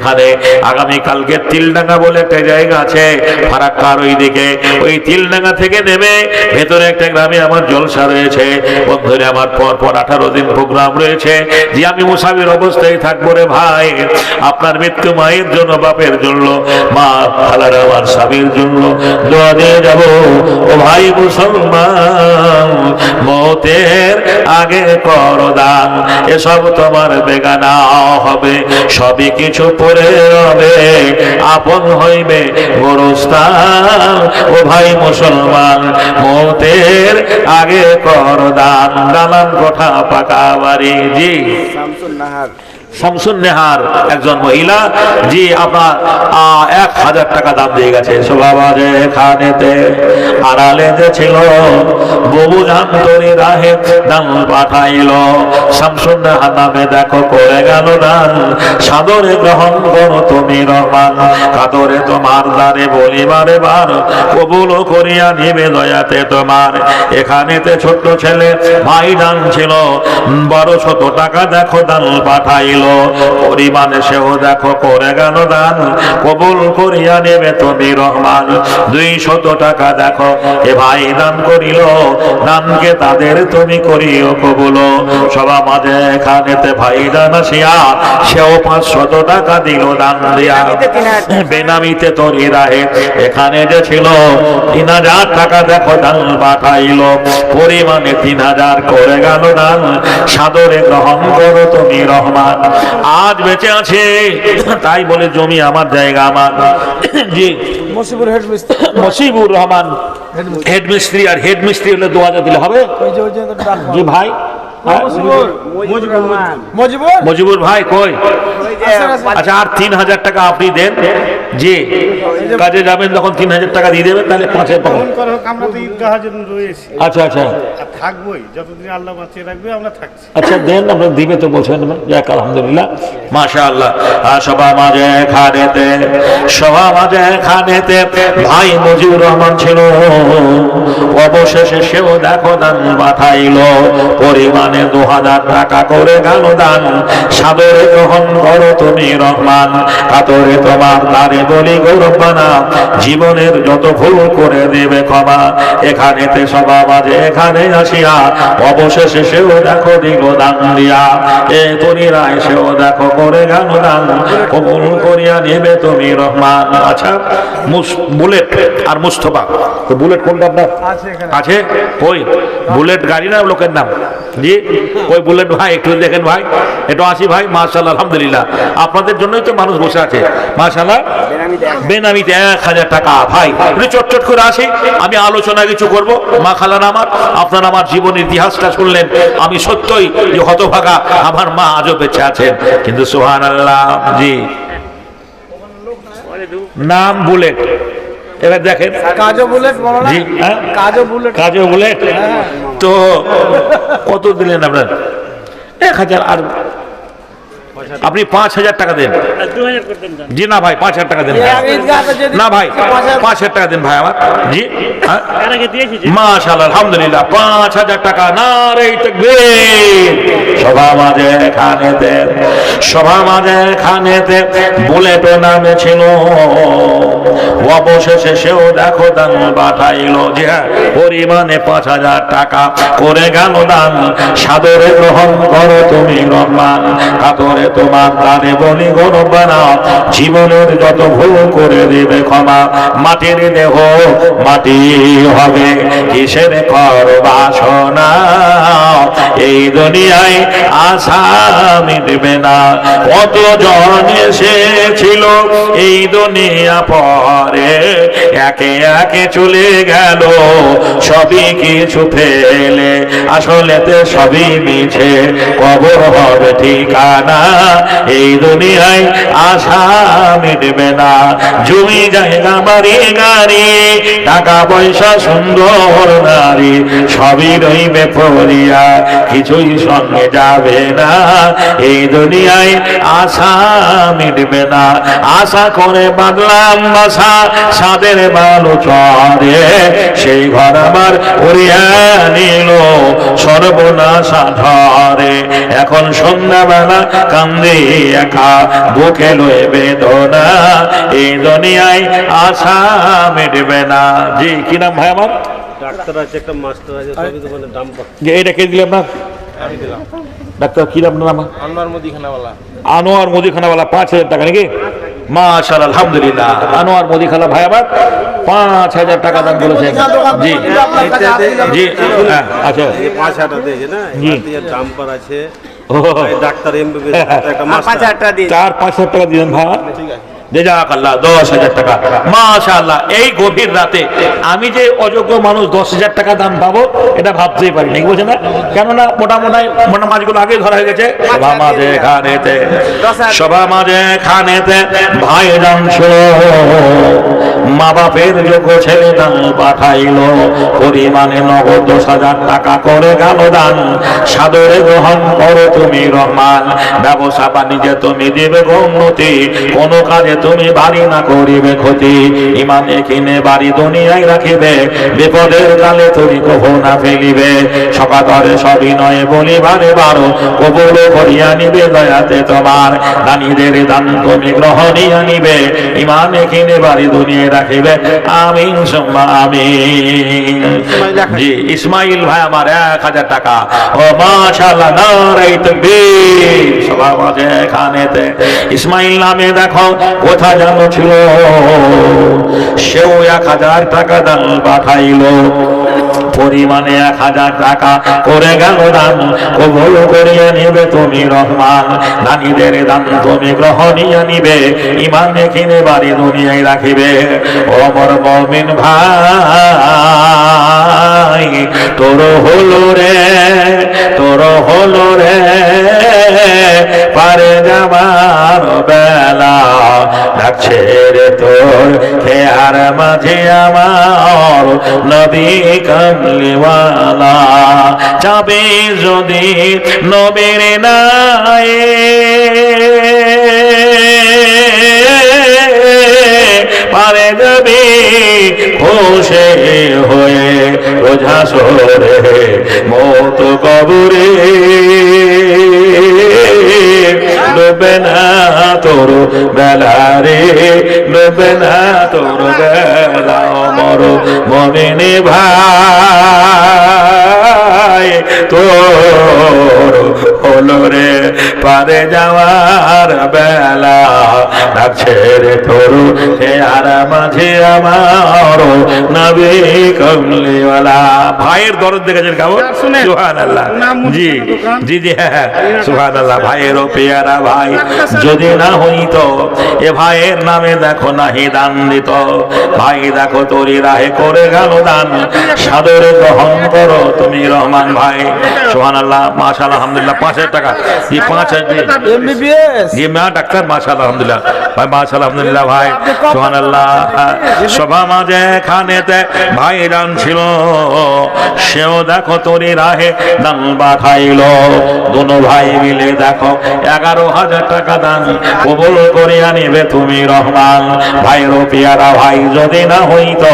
এখানে আগামীকালকে তিলডাঙ্গা বলে একটা জায়গা আছে ফারাক্কার ওই দিকে, ওই তিলডাঙ্গা থেকে নেমে ভেতরে একটা গ্রামে আমার জলসা রয়েছে বন্ধুরে আমার। পর 18 দিন প্রোগ্রাম রয়েছে যে আমি মুসাফির অবস্থায় থাকবো রে ভাই। আপনার মৃত্যু মায়ের জন্য, বাপের জন্য, মা খালার আমার স্বামীর জন্য দোয়া দিয়ে যাব। ও ভাই মুসলমান, মতের আগে কর দান, এসব তোমার বেগানা হবে, সবই কিছু পরে রবে, আপন হইবে গোরস্থান। ও ভাই মুসলমান, মতের আগে কর দান, দালান কোঠা পাকা বাড়ি। জি শামসুন নেহার একজন মহিলা, জি আপনার 1000 টাকা দাম দিয়ে গেছে। শোভাবাজে খানেতে আড়ালে যে ছিল ববু জান্তরি রাহে দান পাঠাইল, শামসুন নেহার নামে দেখো করে গেল দান, সাদরে গ্রহণ করো তুমি রহমান, কাদরে তোমার দ্বারে বলিবারে বার, কবুল করিয়া নিবে দয়াতে তোমার। এখানেতে ছোট্ট ছেলে ভাই দান ছিল, 1200 টাকা দেখো দান পাঠাইল, পরিমাণে সেও দেখো করে গেল দান, কবুল করিয়া নেবে তুমি রহমান। 200 টাকা দেখো এ ভাই দান করিল, দানকে তাদের তুমি করিও কবুল। সবার মাঝে এখানেতে ভাই দান আসিয়া সেও 500 টাকা দিল দান দিয়া, বেনামিতে তরি রাহে এখানে যে ছিল 3000 টাকা দেখো দান পাঠাইল, পরিমাণে 3000 করে গেল দান, সাদরে গ্রহণ করো তুমি রহমান। আজ বেঁচে আছে তাই বলে জমি আমার, জায়গা আমার। জি মসিবুর রহমান হেডমিস্ত্রি, আর হেডমিস্ত্রি হলে 2000 দিলে হবে। জি ভাই মজিবুর ভাই কই? আচ্ছা আর 3000 টাকা আপনি দেন, জি কাজে যাবেন যখন 3000 টাকা দিয়ে দেবেন, তাহলে 5-এর পাবো। আচ্ছা আচ্ছা থাকবোই যতদিন আল্লাহ বাঁচিয়ে রাখবে, আমরা থাকছি। আচ্ছা দেন, আমরা দিবে তো বলছেন, যাক আলহামদুলিল্লাহ মাশাআল্লাহ। সভা মাঝে খানেতে, সভা মাঝে খানেতে ভাই মুজিবুর রহমান ছিল, অবশেষে সেও দেখো দান পাঠাইল, পরিমাণে 2000 টাকা করে গেল দান, সাদরে গ্রহণ করো তুমি রহমান, কাতরে তোমার দ্বারে বলি গৌরবানা, জীবনের যত ভুল করে দেবে ক্ষমা। এখানেতে সভা মাঝে এখানে আসিয়া অবশেষে সেও দেখো দিল দান দিয়া, এ তরিরা সেও দেখো করে গেল দান, কবুল করিয়া নেবে তুমি রহমান। আচ্ছা বুলেট আর মুস্তফা, বুলেট কোনটা আপনার আছে? কই বুলেট গাড়ি না লোকের নাম? জি ওই বুলেট ভাই একটু দেখেন ভাই, একটু আসি ভাই। মাশাআল্লাহ আলহামদুলিল্লাহ, আপনাদের জন্যই তো মানুষ বসে আছে মাশাআল্লাহ। বেনামিতে 1000 টাকা ভাই, চটচট করে আসি, আমি আলোচনা কিছু করব। মা খালার আমার, আপনার আমার জীবনের ইতিহাসটা শুনলেন, আমি সত্যই যে হতভাগা, আমার মা আজও বেঁচে আছেন, কিন্তু সুবহানাল্লাহ। জি নাম বুলেট, এবার দেখেন কাজও বুলেট, জি হ্যাঁ কাজও বুলেট, কাজও বুলেট। তো কত দিলেন আপনার? 1000। আর আপনি 5000 টাকা দেন। জি না ভাই 5000 টাকা দেন না ভাই, 5000 টাকা দেন ভাই আমার। জি মাশাআল্লাহ আলহামদুলিল্লাহ, 5000 টাকা। নারে তাকবীর। সভা মাঝে খানেতে, সভা মাঝে খানেতে বুলেট নামে ছিল, অবশেষে সেও দেখো দান পাঠাইল, জি হ্যাঁ পরিমাণে 5000 টাকা করে গেল দান, সাদরে গ্রহণ করো তুমি রহমান, কাতরে তোমার দানে বলি গৌরবানা, জীবনের যত ভুল করে দেবে ক্ষমা। মাটির দেহ মাটি হবে, কিসের কর বাসনা, এই দুনিয়ায় আশা মিটবে না, কত জন এসেছিল এই দুনিয়া পরে, একে একে চলে গেল সবই কিছু ফেলে, আসলেতে সবই মিছে, কবর হবে ঠিকানা, এই দুনিয়ায় আশা মিটবে না। জমি জায়গা বাড়ি গাড়ি টাকা পয়সা সুন্দর নারী সবই রইবে পড়িয়া, কিছুই সঙ্গে যাবে না, এই দুনিয়ায় আশা মিটবে না। আশা করে বাঁধলাম বাসা সাদের বালু চরে, সেই ঘর আমার উড়িয়া নিল সর্বনাশা ঝরে। এখন সন্ধ্যাবেলা দাম দিয়ে খা বুকে লয়ে বেদনা এই দুনিয়ায় আশা মিটবে না। জি কি নাম ভাই আমার? ডাক্তার আছে, একটা মাস্টার আছে, সবই তো মানে দাম পাচ্ছে। যে এটা কে দিলে আপনার? আমি দিলাম ডাক্তার কি নাম নাম? আনোয়ার মুদিখানাওয়ালা। আনোয়ার মুদিখানাওয়ালা, 5,000 টাকা নাকি? মাশাআল্লাহ আলহামদুলিল্লাহ। আনোয়ার মুদিখানা ভাই আমার 5,000 টাকা দান করেছেন। জি জি হ্যাঁ, আচ্ছা 5,000 দিয়েছে না, জি। ডাম্পার আছে, ও, ডাক্তার এমবিবিএস, একটা মাস্টার। 4-5,000 টাকা দিলেন ভাই। ঠিক আছে, জাযাকাল্লাহ 10,000 টাকা। মাশাআল্লাহ এই গভীর রাতে আমি যে অযোগ্য মানুষ 10,000 টাকা দাম পাবো এটা ভাবতেই পারি না, বলছে না? কেননা মোটা মাছগুলো আগে ধরা হয়ে গেছে। সভা মাঝে খানেতে ভাই দান ছিল, মা বাপের যোগ্য ছেলে দান পাঠাইলো, পরিমাণে নগদ 10,000 টাকা করে গেল দান। সাদরে গ্রহণ করো তুমি রহমান, ব্যবসা বাণিজ্যে তুমি দিবে উন্নতি, কোন কাজে তুমি বাড়ি না করিবে ক্ষতি। ইমানে কিনে বাড়ি দুনিয়ায় রাখিবে, বিপদের কালে তুমি কখনো না ফেলিবে। সকাতরে সবিনয়ে বলিবারে বারো, কবুল করিয়া নিবে দয়াতে তোমার। দানীদের দান তুমি গ্রহণিয়া নিবে, ইমানে কিনে বাড়ি দুনিয়ায় রাখিবে। আমিন সুম্মা আমিন। জি ইসমাইল ভাই আমার 1,000 টাকা। ও মাশাআল্লাহ নারে তাকবীর। সবার মাঝে খানেতে ইসমাইল নামে দেখো কোথা জানো ছিল, সেও 1,000 টাকা দান পাঠাইলো, পরিমাণে 1,000 টাকা করে গেল দান। কবুল করিয়া নিবে তুমি রহমান, দানীদের দান তুমি গ্রহণিয়া নিবে, ইমানে কিনে বাড়ি দুনিয়ায় রাখিবে। ওমর মুমিন ভাই তোর হলো রে, তোর হলো রে পারে যাবার বেলা, ডাকছে রে তোর খেয়ার মাঝে আমার নবী কামলিওয়ালা। যাবে যদি নবীর নাই, পারে যাবে খুশি হয়ে রোজা সরে মত কবরে, ডুবে না তোর বেলা রে, ডুবে না তোর বেলা। মর মমিনে ভাই তোর হলো রে পারে যাওয়ার বেলা, ডাকছে রে তোর আর মাঝে আমার নবী কমলিওয়ালা। ভাইয়ের দরদ দেখেছেন কেমন? সুবহানাল্লাহ। জি জি জি হ্যাঁ সুবহানাল্লাহ। ভাইয়েরও পেয়ারা ভাই যদি না হইতো, এ ভাইয়ের নামে দেখো নাহি দান দিত। ভাই দেখো তোরই রাহে করে গেল দান, সাদরে গ্রহণ করো তুমি রহমান ভাই। সুবহানাল্লাহ মাশাআল্লাহ আলহামদুলিল্লাহ। 5,000 টাকা। জি 5,000 এমবিবিএস। জি মা ডাক্তার মাশাআল্লাহ আলহামদুলিল্লাহ ভাই, মাশাআল্লাহ আলহামদুলিল্লাহ ভাই। সুবহানাল্লাহ। সভা মাঝে খানেতে ভাই দান ছিল, সেও দেখো তোরই রাহে দান পাঠাইলো। দুনো ভাই মিলে দেখো 11,000 টাকা দান কবুল করিয়া নিবে তুমি রহমান। ভাইয়েরও পেয়ারা ভাই যদি না হইতো,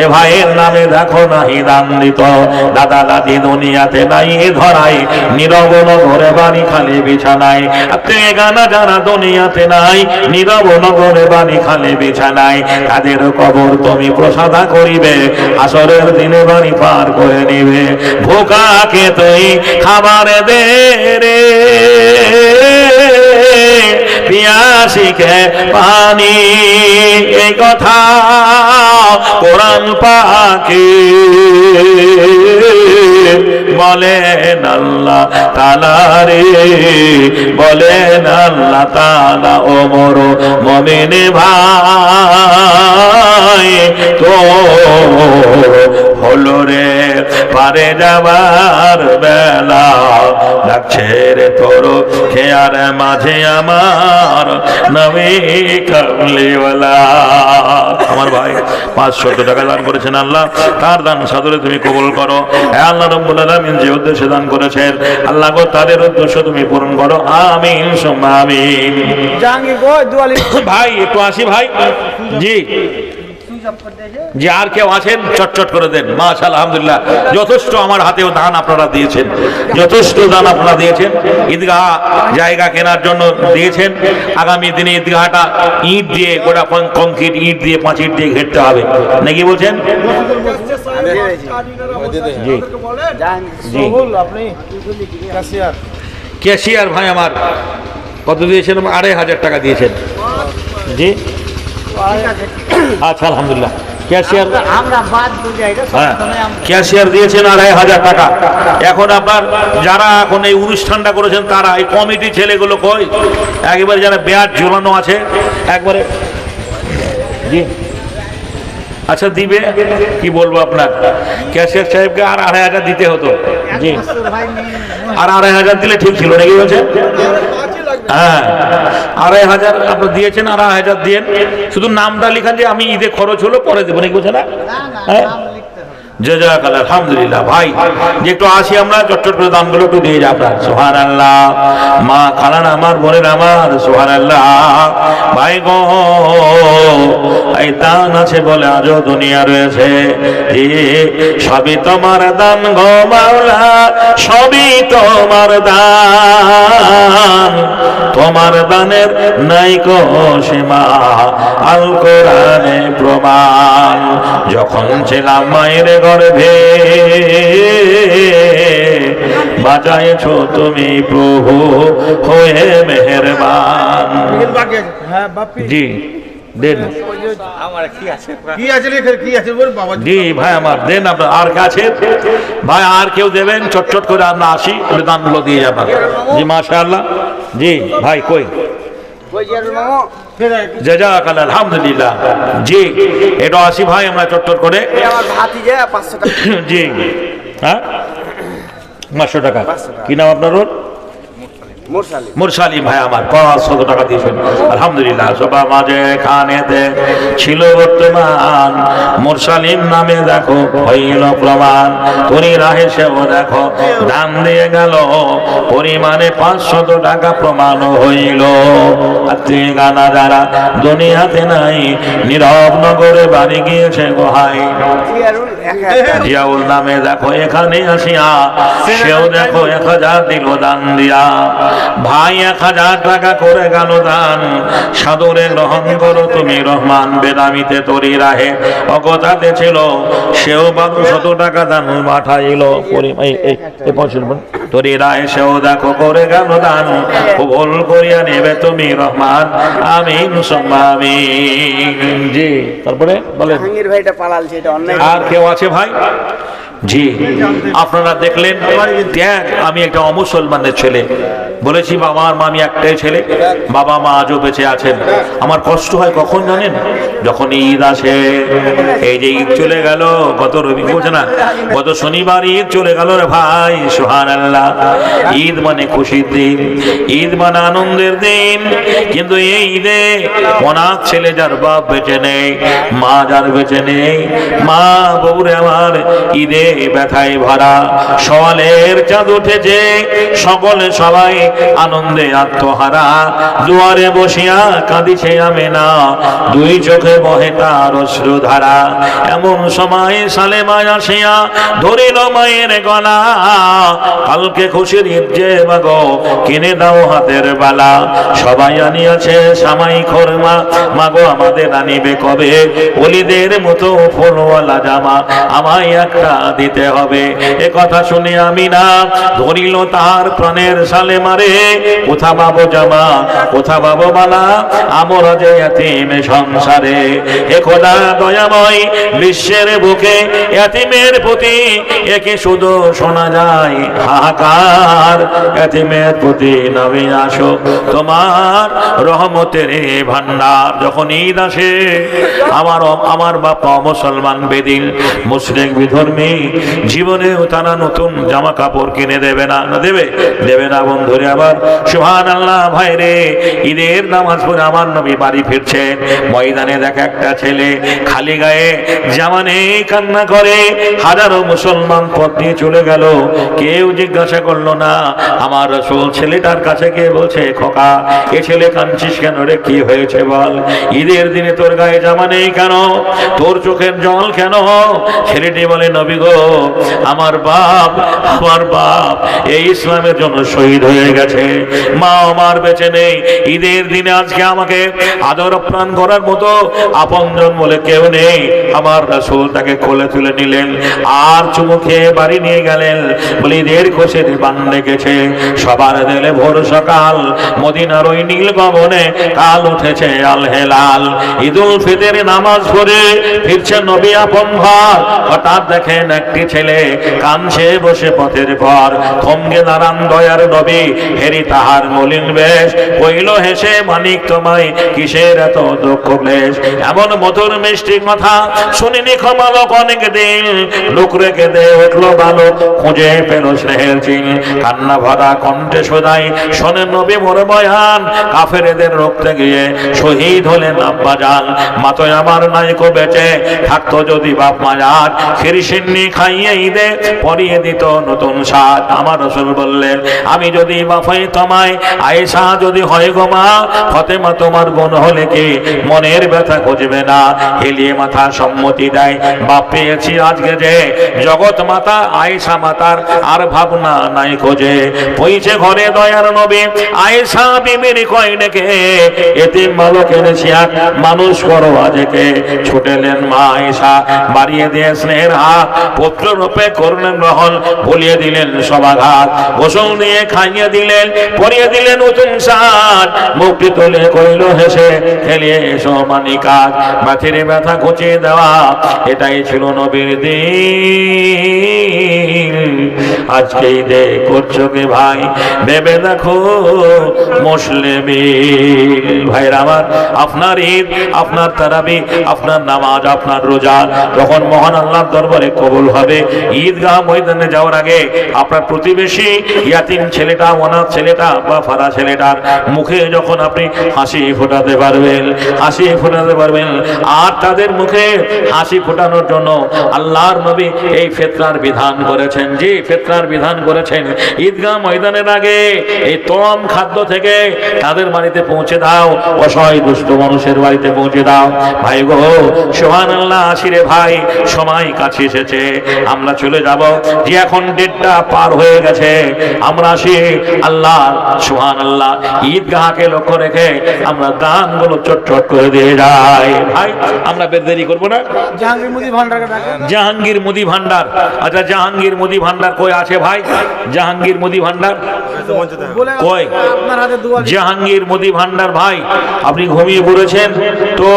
এ ভাইয়ের নামে দেখো নাহি দান দিত। দাদা দাদি দুনিয়াতে নাই ধরাই, নীরব নগরে বাড়ি খালি বিছানায়। আপনি গানা জানা দুনিয়াতে নাই, নীরব নগরে বাড়ি খালি বিছানায়। তাদের কবর তুমি প্রসাদা করিবে, আসরের দিনে বাড়ি পার করে নিবে। ভোকাকে তুই খাবার দে রে, পিয়াসিকে পানি। এই কথা কোরআন পাকে বলেন আল্লাহ তাআলা রে, বলেন আল্লাহ তাআলা। ওমর মুমিন ভাই তোর হলো রে পারে যাবার বেলা, ডাকছে রে তোর খেয়ার মাঝে আমার নবী কামলিওয়ালা। আমার ভাই 500 টাকা দান করেছেন, আল্লাহ তার দান সাদরে তুমি কবুল করো। হে আল্লাহ রাব্বুল আলামিন যে উদ্দেশ্যে দান করেছেন, আল্লাহ গো তাদের উদ্দেশ্য তুমি পূরণ করো। আমিন সুম্মা আমিন। জাহাঙ্গীর গো দুয়ালি ভাই একটু আসি ভাই। জি যে আর কেউ আছেন চটচট করে দেন। মাশাআল্লাহ, আলহামদুলিল্লাহ, যথেষ্ট আমার হাতেও দান আপনারা দিয়েছেন, যথেষ্ট দান আপনারা দিয়েছেন। ঈদগাহ জায়গা কেনার জন্য দিয়েছেন। আগামী দিনে ঈদগাহটা ইট দিয়ে, গোটা কংক্রিট ইট দিয়ে, পাঁচ ইট দিয়ে ঘেরতে হবে নাকি বলছেন? জি জি। ক্যাশিয়ার ভাই আমার কত দিয়েছেন? 2500 টাকা দিয়েছেন। জি আচ্ছা, আলহামদুলিল্লাহ। ক্যাশিয়ার হ্যাঁ, ক্যাশিয়ার দিয়েছেন 2500 টাকা। এখন আপনার যারা এখন এই অনুষ্ঠানটা করেছেন তারা এই কমিটি ছেলেগুলো কই, একেবারে যারা ব্যাট ঝোলানো আছে একবারে। জি আচ্ছা, দিবে কি বলবো আপনার ক্যাশিয়ার সাহেবকে আর 2500 দিতে হতো। জি আর 2500 দিলে ঠিক ছিল নাকি বলছেন? হ্যাঁ 2500 আপনার দিয়েছেন, 2500 দিয়েন। শুধু নামটা লিখান যে আমি ঈদে খরচ হলো পরে দেবো নাকি বলছে না? হ্যাঁ জাযাকাল্লাহ, আলহামদুলিল্লাহ। ভাই যে একটু আসি আমরা, চটচট করে দামগুলো একটু দিয়ে যাই আপনার। সুবহানাল্লাহ, মা খালান আমার, বোনের আমার, সুবহানাল্লাহ। ভাই গো এই দান আছে বলে আজও দুনিয়া রয়েছে। সবই তোমার দান গো মাওলা, সবই তোমার দান, তোমার দানের নাই কো সীমা, আল কোরআনে প্রমাণ। যখন ছিলাম মায়ের গর্ভে বাঁচাইছো তুমি প্রভু হয়ে মেহেরবান। জি দেন জি ভাই আমার, দেন আপনার আর কাছে ভাই, আর কেউ দেবেন? চটচট করে আমরা আসি, দানগুলো দিয়ে যাবেন। জি মাশাআল্লাহ। জি ভাই কই? জাযাকাল্লাহ, আলহামদুলিল্লাহ। জি এটা আসি ভাই আমরা চটচট করে। জি হ্যাঁ 500 টাকা। কি নাম আপনার? মুরসালিম ভাই আমার 500 টাকা দিয়েছেন, আলহামদুলিল্লাহ। সবার মাঝে খানেতে ছিল বর্তমান, মুরসালিম নামে দেখো হইল প্রমাণ। তোরি রাহে সেও দেখো দান দিয়ে গেল, পরিমাণে 500 টাকা প্রমাণ হইল। আত্মীয় গানা যারা দুনিয়াতে নাই, নীরব নগরে বাড়ি গিয়েছে গোহাই। জিয়াউল নামে দেখো এখানে আসিয়া, সেও দেখো 1000 দিল দান দিয়া। ভাই 1000 টাকা করে গেল দান, সাদরে গ্রহণ করো তুমি রহমান। বেদামিতে তরি রাহে অগতাতে ছিল, সেও 1200 টাকা দান পাঠাইল। তরি রাহে সেও দেখো করে গেল দান, কবুল করিয়া নেবে তুমি রহমান। আমিন সুম্মা আমিন। জি তারপরে বলেন আর কেউ আছে ভাই? জি আপনারা দেখলেন, দেখ আমি একটা অমুসলমানের ছেলে, বলেছি বাবা আর মা আমি একটাই ছেলে, বাবা মা আজও বেঁচে আছেন। আমার কষ্ট হয় কখন জানেন? যখন ঈদ আসে। এই যে ঈদ চলে গেল, গত রবি বলছে না, গত শনিবার ঈদ চলে গেল রে ভাই। সুবহানাল্লাহ, ঈদ মানে খুশির দিন, ঈদ মানে আনন্দের দিন। কিন্তু এই ঈদে অনাথ ছেলে যার বাপ বেঁচে নেই, মা যার বেঁচে নেই, মা বউরে আমার ঈদে ব্যথায় ভরা। সওয়ালের চাঁদ উঠেছে, সকলে সবাই আনন্দে আত্মহারা। দুয়ারে বসিয়া কাঁদিছে আমেনা, দুই চোখে বহে তার অশ্রুধারা। এমন সময় সালেমা আসিয়া ধরিল মায়ের গলা, কালকে খুশির ঈদ যে মাগো কিনে দাও হাতের বালা। সবাই আনিয়াছে সামাই খরমা, মাগো আমাদের আনিবে কবে ওলিদের মতো ফুলওয়ালা জামা, আমায় একটা দিতে হবে। এ কথা শুনে আমি না ধরিল তার প্রাণের সালেমারে। কোথা পাবো জামা, কোথা পাবো মালা, আমরা যে এতিম সংসারে। এ খোদা দয়াময় বিশ্বের বুকে এতিমের প্রতি একে শুধু শোনা যায় হাহাকার। এতিমের প্রতি নামে আসো তোমার রহমতের ভান্ডার। যখন ঈদ আসে, আমার বাবা মুসলমান বেদিল মুশরিক বিধর্মী জীবনেও তারা নতুন জামা কাপড় কিনে দেবে না, দেবে দেবে না বন্ধুরে আবার। সুবহানাল্লাহ ভাই রে, ঈদের নামাজ পড়ে আমার নবী বাড়ি ফিরছেন, ময়দানে দেখা একটা ছেলে খালি গায়ে জামা নেই, কান্না করে। হাজারো মুসলমান পথ দিয়ে চলে গেল, কেউ জিজ্ঞাসা করলো না। আমার রাসূল ছেলেটার কাছে গিয়ে বলছে, খোকা এ ছেলে কাঁদছিস কেন রে, কি হয়েছে বল? ঈদের দিনে তোর গায়ে জামা নেই কেন, তোর চোখের জল কেন? ছেলেটি বলে, নবী গো, আমার বাপ এই ইসলামের জন্য শহীদ হয়ে গেছে, মা আমার বেঁচে নেই। ঈদের দিনে আজকে আমাকে আদর প্রাণ করার মতো আপনজন বলে কেউ নেই। আমার রাসূল তাকে কোলে তুলে নিলেন আর চুমু খেয়ে বাড়ি নিয়ে গেলেন। বলে ঈদের খুশির বান ডেকেছে, সবার দিলে ভোর সকাল, মদিনার ওই নীল গগনে কাল উঠেছে আল হেলাল। ঈদুল ফিতরে নামাজ পড়ে ফিরছে নবী আপন ঘর, হঠাৎ দেখেন একটি ছেলে কাঁদছে বসে পথের পর। থমকে দাঁড়ান দয়ার নবী, হেরি তাহার মলিন বেশ, কইল হেসে, মানিক তোমায় কিসের এত দুঃখ ক্লেশ? এমন মধুর মিষ্টি কথা শুনিনি ক্ষমালক অনেক দিন, লোক রেখে দে উঠলো বালক, খুঁজে পেল স্নেহের চিন। কান্না ভরা কণ্ঠে শোনাই শোনেন নবী মোর বয়ান, কাফেরদের রক্তে গিয়ে শহীদ হলেন আব্বা জান। মাতয় আমার নাইকো বেঁচে থাকতো যদি বাপ মায়ার, খিরসিন্নি খাইয়ে ঈদে পরিয়ে দিত নতুন সাজ। আমার রাসূল বললেন, আমি যদি বাফাই তোমায়, আয়েশা যদি হয় গো মা, ফাতেমা তোমার বোন হলে কি মনের ব্যথা খুঁজবে না? হেলিয়ে মাথা সম্মতি দেয়, বাপ পেয়েছি আজকে যে, জগৎ মাতা আয়েশা মাতার আর ভাবনা নাই খোঁজে। পইছে ঘরে দয়ার নবী, আয়েশা বিবির কয় ডেকে, এতিম বালক এনেছি আর মানুষ করো আজকে। ছুটেলেন মা আয়েশা, বাড়িয়ে দিয়ে স্নেহের হাত, পুত্র রূপে করলেন গ্রহণ, ভুলিয়ে দিলেন সবাঘাত। গোসল দিয়ে খাইয়ে দিলেন, পরিয়ে দিলেন নতুন সাজ, মুক্তি তুলে কইল হেসে, খেলিয়ে এসো মানিকাজ। মাথিরে ব্যথা ঘুচিয়ে দেওয়া, এটাই ছিল নবীর দিন। আজকে ঈদে করছো কি ভাই, ভেবে দেখো মুসলিমিন। ভাইরা আমার, আপনার ঈদ, আপনার তারাবি, আপনার নামাজ, আপনার রোজা যখন মহান আল্লাহর দরবারে কবুল হবে, ঈদগাহ ময়দানে যাওয়ার আগে আপনার প্রতিবেশী ইয়াতিম ছেলেটা, অনাথ ছেলেটা বা ফারা ছেলেটার মুখে যখন আপনি হাসি ফোটাতে পারবেন, হাসি ফোটাতে পারবেন, আর তাদের মুখে হাসি ফোটানোর জন্য আল্লাহর নবী এই ফিতরার বিধান করেছেন। জি, ফিতরার বিধান করেছেন। ঈদগাহ ময়দানের আগে এই তম খাদ্য থেকে তাদের বাড়িতে পৌঁছে দাও, অসহায় দুষ্ট মানুষের বাড়িতে পৌঁছে দাও। ভাই গো, সুবহানাল্লাহ, আসিরে ভাই, সময় কাছে এসেছে, আমরা চলে যাব। যে এখন 1:30 পার হয়ে গেছে, আমরা আসি আল্লাহ সুবহানাল্লাহ ঈদগাহকে লক্ষ্য রেখে আমরা দানগুলো চটচট করে দিয়ে যাই। ভাই আমরা দেরি করব না। জাহাঙ্গীর মুদি ভান্ডারকে ডাকেন। জাহাঙ্গীর মুদি ভান্ডার, আচ্ছা জাহাঙ্গীর মুদি ভান্ডার কই আছে ভাই? জাহাঙ্গীর মুদি ভান্ডার বলে কই? আপনার হাতে দোয়া দিন। জাহাঙ্গীর মুদি ভান্ডার ভাই, আপনি ঘুমিয়ে পড়েছেন তো?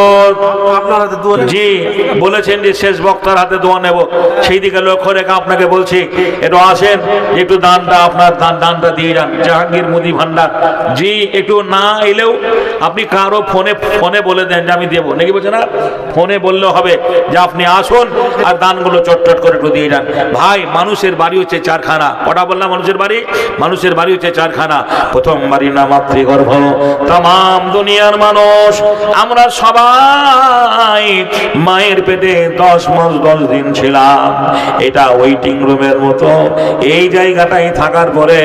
আপনার হাতে দোয়া দিন। জি, বলেছেন যে শেষ বক্তার হাতে দোয়া নেব, সেই দিকে লক্ষ্য রেখে আপনাকে বলছি, একটু আসেন, একটু দানটা আপনার দানটা দিয়ে যান। জাহাঙ্গীর মুদি ভান্ডার, জি, একটু না এলেও আপনি কারো ফোনে বলে দেন যে আমি দেবো, নাকি বলছে না? ফোনে বললেও হবে যে আপনি আসুন আর দানগুলো চটচট করে একটু দিয়ে যান। ভাই, মানুষের বাড়ি হচ্ছে চারখানা। কটা বললাম? মানুষের বাড়ি, মানুষের বাড়ি হচ্ছে চারখানা। প্রথম বাড়ি না মাতৃগর্ভ। তাম দুনিয়ার মানুষ আমরা সবাই মায়ের পেটে 10 মাস 10 দিন ছিলাম। এটা ওয়েটিং রুমের মতো। এই জায়গাটাই থাকার পরে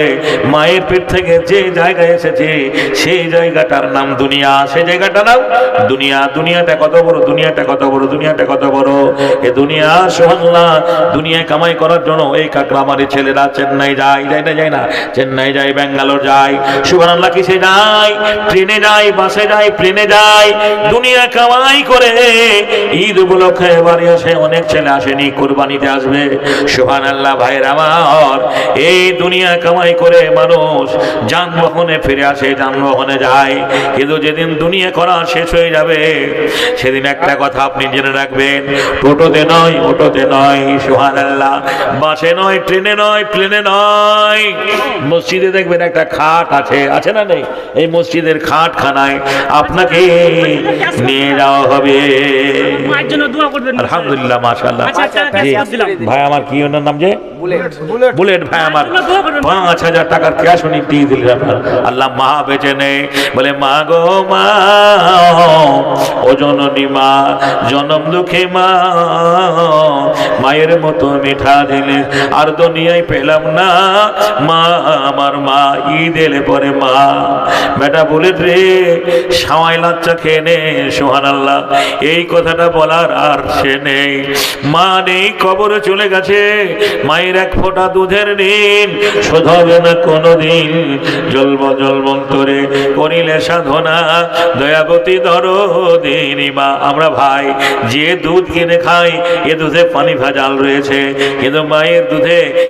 মায়ের পেট থেকে যে জায়গায় এসেছে সেই জায়গাটার নাম দুনিয়া। সেই জায়গাটার নাম দুনিয়া। দুনিয়াটা কত বড়, দুনিয়াটা কত বড়, দুনিয়াটা কত বড়। এ দুনিয়া সুবহানাল্লাহ, দুনিয়ায় কামাই করার জন্য এই কাকরামারি ছেলেরা চেন্নাই যায়, যায় না? চেন্নাই যায়, ব্যাঙ্গালোর যায়, সুবহানাল্লাহ, কিসে যায়? ট্রেনে যায়, বাসে যায়, প্লেনে যায়, দুনিয়া কামাই করে ঈদ উপলক্ষে বাড়ি আসে। অনেক ছেলে আসেনি, কুরবানিতে আসবে। সুবহানাল্লাহ ভাইয়ের আমার, এই দুনিয়া কামাই করে মানুষ যানবাহনে ফিরে আসে, যানবাহনে যায়। কিন্তু যেদিন দুনিয়া করা শেষ হয়ে যাবে সেদিন একটা কথা আপনি জেনে রাখবেন, টোটোতে নয়, অটোতে নয়, সুবহানাল্লাহ, বাসে নয়, ট্রেনে নয়, প্লেনে নয়, মসজিদে দেখবেন একটা খাট আছে, আছে না নেই? এই মসজিদের খাটখানায় আপনাকে নিয়ে যাওয়া হবে। মায়ের জন্য দোয়া করবেন। আলহামদুলিল্লাহ, মাশাআল্লাহ। আচ্ছা, জি, দিয়েছিলাম ভাই আমার কি ওনার নাম যে বুলেট বুলেট ভাই আমার 5,000 টাকার ক্যাশ উনি দিয়ে দিলেন আপনার। আল্লাহ মা বেঁচে নেই, বলে মা গো মা, ও জননী মা, জনম দুঃখী মা, মায়ের মতো মিঠা দিলে আর দুনিয়ায় পেলাম না মা, আমার মা ঈদ এলে পরে মা। বেটা বুলেট রে, সাওয়াই লাচ্চা খেয়ে নে, সুবহানাল্লাহ। এই কথাটা বলার আর সে নেই, মা নেই, কবরে চলে গেছে। মায়ের এক ফোঁটা দুধের ঋণ শোধ হবে না কোনোদিন, জন্ম জন্মন্তরে করিলে সাধনা, দয়াবতী দরদিনী মা। আমরা ভাই যে দুধ কিনে খাই, এ দুধে পানি ভেজাল রয়েছে, কিন্তু মায়ের দুধে